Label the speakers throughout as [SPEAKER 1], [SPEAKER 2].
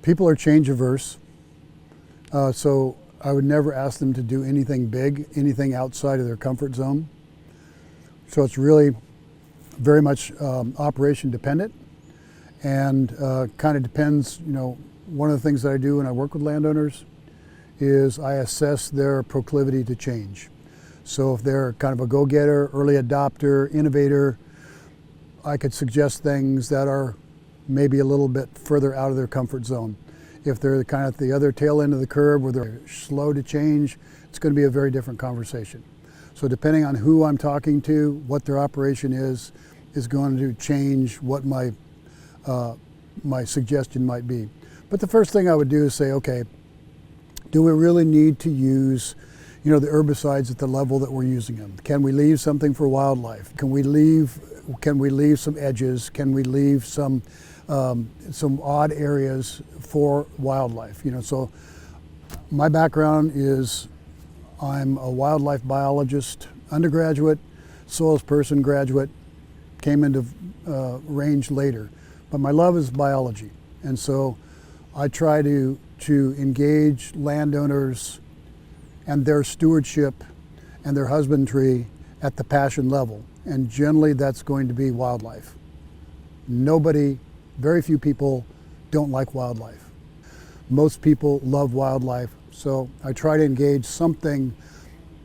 [SPEAKER 1] People are change averse, so I would never ask them to do anything big, anything outside of their comfort zone. So it's really very much operation dependent, and kind of depends, one of the things that I do when I work with landowners is I assess their proclivity to change. So if they're kind of a go-getter, early adopter, innovator, I could suggest things that are maybe a little bit further out of their comfort zone. If they're kind of at the other tail end of the curve where they're slow to change, it's going to be a very different conversation. So depending on who I'm talking to, what their operation is going to change what my suggestion might be. But the first thing I would do is say, okay, do we really need to use the herbicides at the level that we're using them? Can we leave something for wildlife? Can we leave some edges? Can we leave some odd areas for wildlife? So my background is I'm a wildlife biologist, undergraduate, soils person graduate, came into range later. But my love is biology. And so I try to engage landowners and their stewardship and their husbandry at the passion level. And generally that's going to be wildlife. Very few people don't like wildlife. Most people love wildlife. So I try to engage something,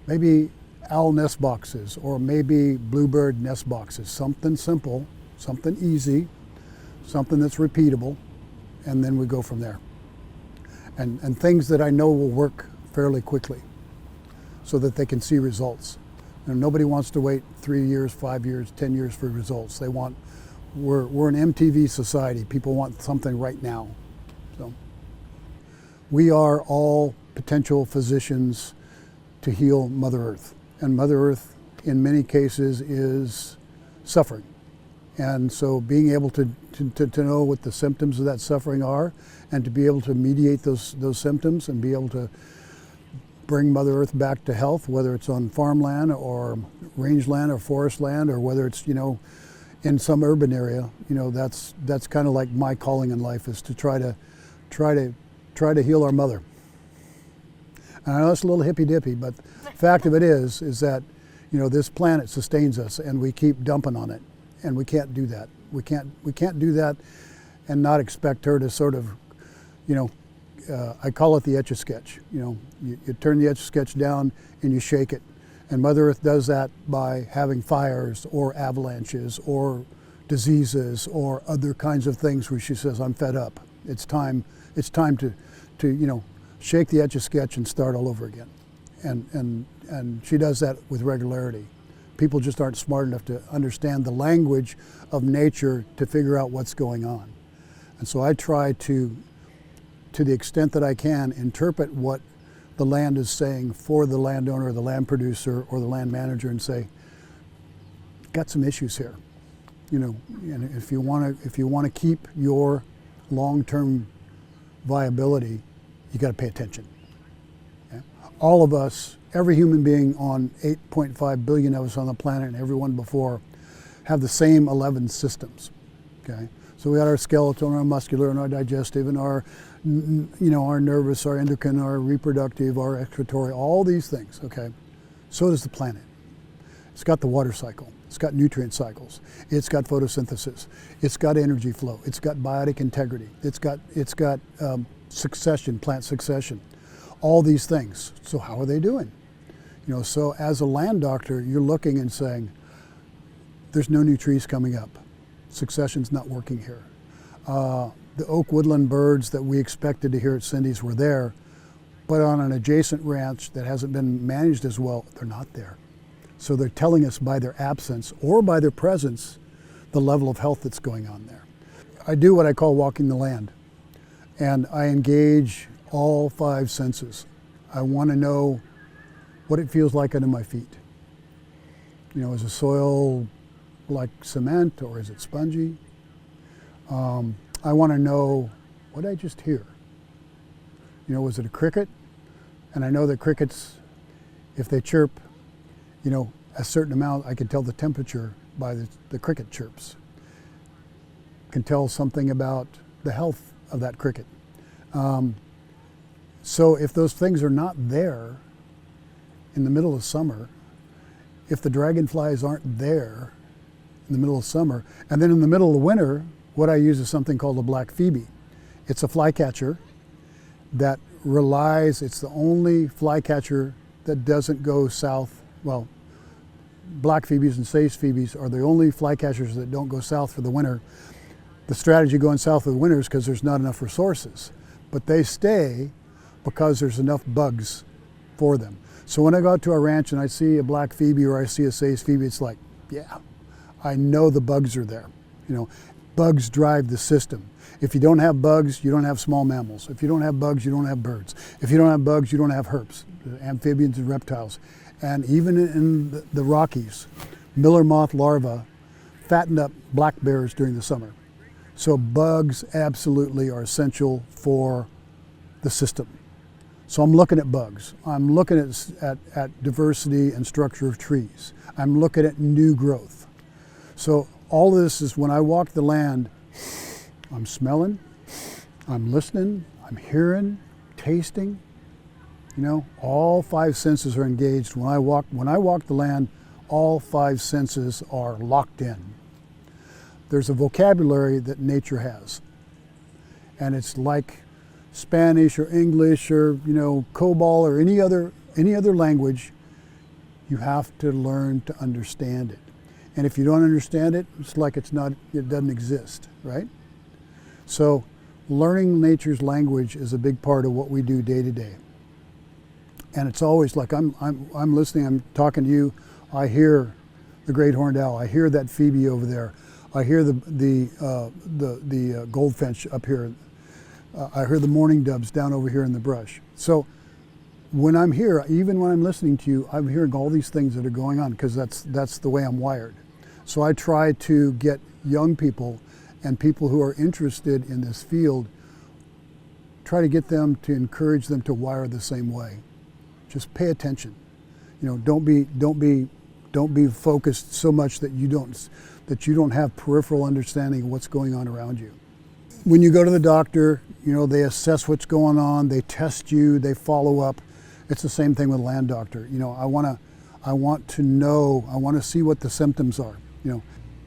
[SPEAKER 1] maybe owl nest boxes or maybe bluebird nest boxes, something simple, something easy, something that's repeatable, and then we go from there. And things that I know will work fairly quickly so that they can see results. Nobody wants to wait 3 years, 5 years, 10 years for results. We're an MTV society. People want something right now. So we are all potential physicians to heal Mother Earth. And Mother Earth, in many cases, is suffering. And so being able to know what the symptoms of that suffering are and to be able to mediate those symptoms and be able to bring Mother Earth back to health, whether it's on farmland or rangeland or forest land, or whether it's, in some urban area, that's kind of like my calling in life, is to try to heal our mother. And I know it's a little hippy-dippy, but the fact of it is that, this planet sustains us and we keep dumping on it. And we can't do that. We can't do that and not expect her to sort of, I call it the Etch-a-Sketch. You turn the Etch-a-Sketch down and you shake it. And Mother Earth does that by having fires or avalanches or diseases or other kinds of things where she says, I'm fed up. It's time to shake the Etch-a-Sketch and start all over again. And she does that with regularity. People just aren't smart enough to understand the language of nature to figure out what's going on. And so I try to the extent that I can, interpret what the land is saying for the landowner, the land producer, or the land manager, and say, got some issues here. And if you want to keep your long-term viability, you got to pay attention. Okay? All of us, every human being on 8.5 billion of us on the planet, and everyone before, have the same 11 systems. Okay, so we got our skeletal, our muscular, and our digestive, and our nervous, our endocrine, our reproductive, our excretory, all these things. Okay, so does the planet. It's got the water cycle. It's got nutrient cycles. It's got photosynthesis. It's got energy flow. It's got biotic integrity. It's got succession, plant succession. All these things. So how are they doing? So as a land doctor, you're looking and saying, there's no new trees coming up. Succession's not working here. The oak woodland birds that we expected to hear at Cindy's were there, but on an adjacent ranch that hasn't been managed as well, they're not there. So they're telling us by their absence or by their presence the level of health that's going on there. I do what I call walking the land, and I engage all 5 senses. I want to know what it feels like under my feet. Is the soil like cement or is it spongy? I want to know, what did I just hear? Was it a cricket? And I know that crickets, if they chirp, a certain amount, I can tell the temperature by the cricket chirps. Can tell something about the health of that cricket. So if those things are not there in the middle of summer, if the dragonflies aren't there in the middle of summer, and then in the middle of winter, what I use is something called a black phoebe. It's a flycatcher that relies, it's the only flycatcher that doesn't go south. Well, black phoebes and sage phoebes are the only flycatchers that don't go south for the winter. The strategy going south for the winter is because there's not enough resources, but they stay because there's enough bugs for them. So when I go out to our ranch and I see a black phoebe or I see a sage phoebe, it's like, yeah, I know the bugs are there. Bugs drive the system. If you don't have bugs, you don't have small mammals. If you don't have bugs, you don't have birds. If you don't have bugs, you don't have herps, amphibians and reptiles. And even in the Rockies, miller moth larvae fatten up black bears during the summer. So bugs absolutely are essential for the system. So I'm looking at bugs. I'm looking at diversity and structure of trees. I'm looking at new growth. So all of this is when I walk the land, I'm smelling, I'm listening, I'm hearing, tasting. All five senses are engaged. When I walk the land, all five senses are locked in. There's a vocabulary that nature has. And it's like Spanish or English or, COBOL or any other language. You have to learn to understand it. And if you don't understand it, it's like it doesn't exist, right? So learning nature's language is a big part of what we do day to day. And it's always like I'm listening, I'm talking to you, I hear the great horned owl, I hear that phoebe over there, I hear the goldfinch up here, I hear the mourning doves down over here in the brush. So when I'm here, even when I'm listening to you, I'm hearing all these things that are going on because that's the way I'm wired. So I try to get young people and people who are interested in this field, try to get them to encourage them to wire the same way. Just pay attention. Don't be focused so much that you don't have peripheral understanding of what's going on around you. When you go to the doctor, they assess what's going on, they test you, they follow up. It's the same thing with a land doctor. I want to know, I want to see what the symptoms are.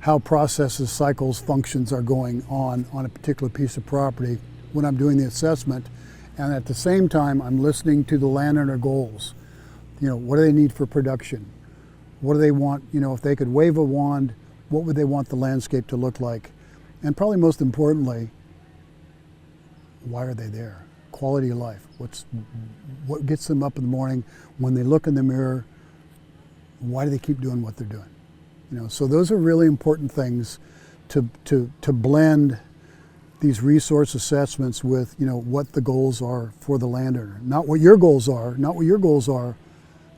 [SPEAKER 1] How processes, cycles, functions are going on a particular piece of property when I'm doing the assessment. And at the same time, I'm listening to the landowner goals. What do they need for production? What do they want? If they could wave a wand, what would they want the landscape to look like? And probably most importantly, why are they there? Quality of life. What gets them up in the morning when they look in the mirror? Why do they keep doing what they're doing? So those are really important things to blend these resource assessments with what the goals are for the landowner. Not what your goals are, not what your goals are,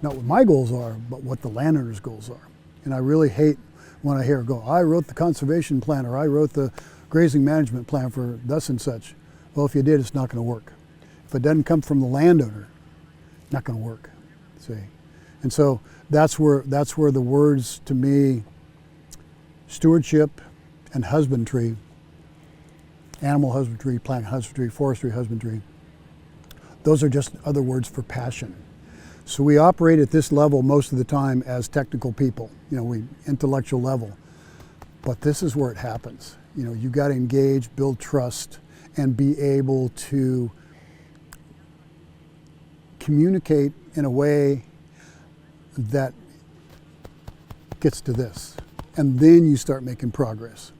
[SPEAKER 1] not what my goals are, but what the landowner's goals are. And I really hate when I hear I wrote the conservation plan or I wrote the grazing management plan for thus and such. Well, if you did, it's not going to work. If it doesn't come from the landowner, it's not going to work. See, and so that's where the words to me, stewardship and husbandry, animal husbandry, plant husbandry, forestry husbandry, those are just other words for passion. So we operate at this level most of the time as technical people, we intellectual level, but this is where it happens. You got to engage, build trust, and be able to communicate in a way that gets to this. And then you start making progress.